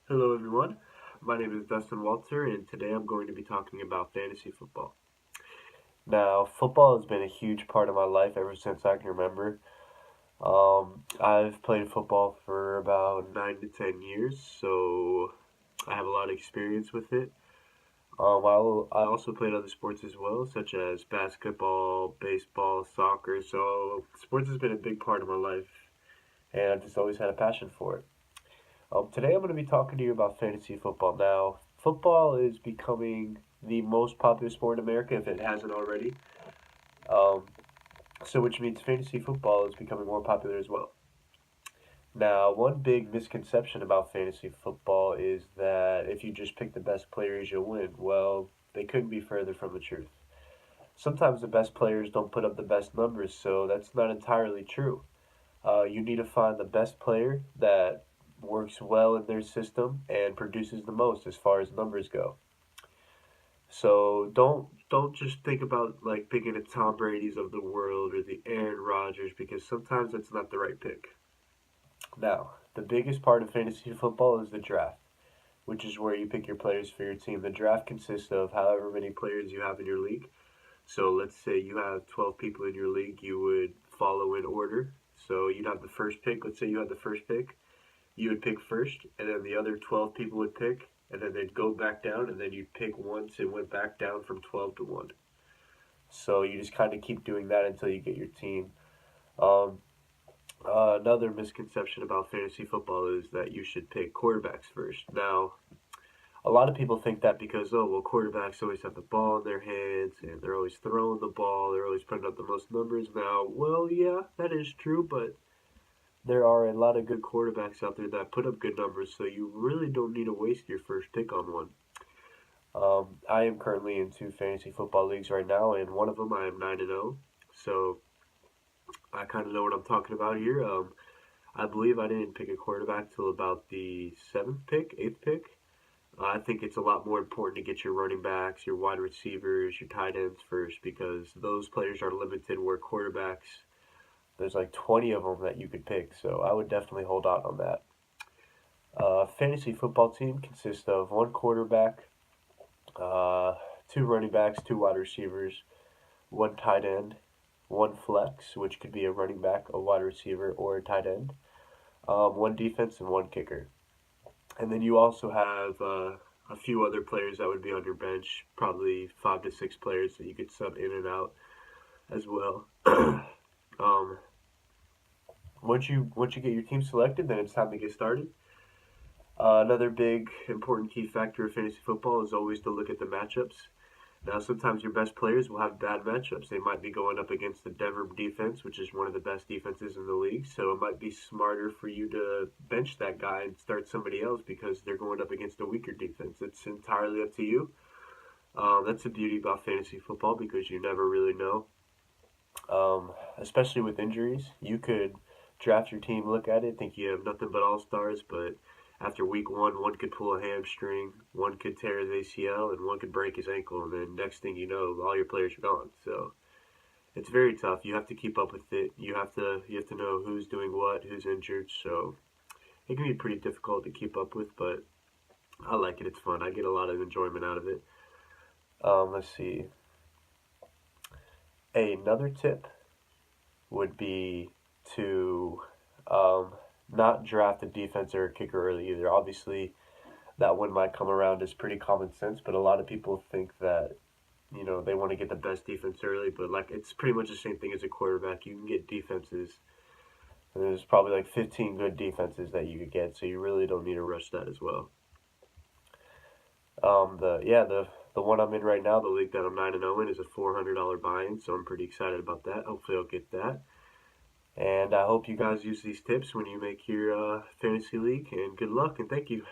Hello, everyone. My name is Dustin Walter, and today I'm going to be talking about fantasy football. Now, football has been a huge part of my life ever since I can remember. I've played football for about 9 to 10 years, so I have a lot of experience with it. I also played other sports as well, such as basketball, baseball, soccer. So, sports has been a big part of my life, and I've just always had a passion for it. Today I'm going to be talking to you about fantasy football. Now, football is becoming the most popular sport in America if it hasn't already. Um, which means fantasy football is becoming more popular as well. Now, one big misconception about fantasy football is that if you just pick the best players, you'll win. Well, they couldn't be further from the truth. Sometimes the best players don't put up the best numbers, so that's not entirely true. You need to find the best player that works well in their system and produces the most as far as numbers go. So don't just think about like picking the Tom Brady's of the world or the Aaron Rodgers because sometimes that's not the right pick. Now, the biggest part of fantasy football is the draft, which is where you pick your players for your team. The draft consists of however many players you have in your league. So let's say you have 12 people in your league, you would follow in order. So you'd have the first pick. Let's say you had the first pick. You would pick first, and then the other 12 people would pick, and then they'd go back down, and then you'd pick once it went back down from 12 to 1. So you just kind of keep doing that until you get your team. Um, Another misconception about fantasy football is that you should pick quarterbacks first. Now, a lot of people think that because, oh, well, quarterbacks always have the ball in their hands and they're always throwing the ball, they're always putting up the most numbers. Now, well, yeah, that is true, but there are a lot of good quarterbacks out there that put up good numbers, so you really don't need to waste your first pick on one. I am currently in two fantasy football leagues right now, and one of them I am 9-0, so I kind of know what I'm talking about here. I believe I didn't pick a quarterback till about the seventh pick, eighth pick. I think it's a lot more important to get your running backs, your wide receivers, your tight ends first because those players are limited. Where quarterbacks, there's like 20 of them that you could pick, so I would definitely hold out on that. Fantasy football team consists of one quarterback, uh, two running backs, two wide receivers, one tight end, one flex, which could be a running back, a wide receiver, or a tight end, one defense, and one kicker. And then you also have a few other players that would be on your bench, probably 5 to 6 players that you could sub in and out as well. um, once you get your team selected, then it's time to get started. Another big important key factor of fantasy football is always to look at the matchups. Now, sometimes your best players will have bad matchups. They might be going up against the Denver defense, which is one of the best defenses in the league. So it might be smarter for you to bench that guy and start somebody else because they're going up against a weaker defense. It's entirely up to you. That's the beauty about fantasy football because you never really know. Especially with injuries, you could draft your team, look at it, think you have nothing but all stars, but after week one could pull a hamstring, one could tear his ACL, and one could break his ankle, and then next thing you know, all your players are gone. So it's very tough. You have to keep up with it. You have to know who's doing what, who's injured. So it can be pretty difficult to keep up with, but I like it. It's fun. I get a lot of enjoyment out of it. Let's see. Another tip would be to um, not draft a defense or a kicker early either. Obviously, that one might come around as pretty common sense, but a lot of people think that they want to get the best defense early, but like it's pretty much the same thing as a quarterback. You can get defenses, and there's probably like 15 good defenses that you could get, so you really don't need to rush that as well. The one I'm in right now, the league that I'm 9-0 in, is a $400 buy-in, so I'm pretty excited about that. Hopefully, I'll get that. And I hope you guys use these tips when you make your fantasy league. And good luck and thank you.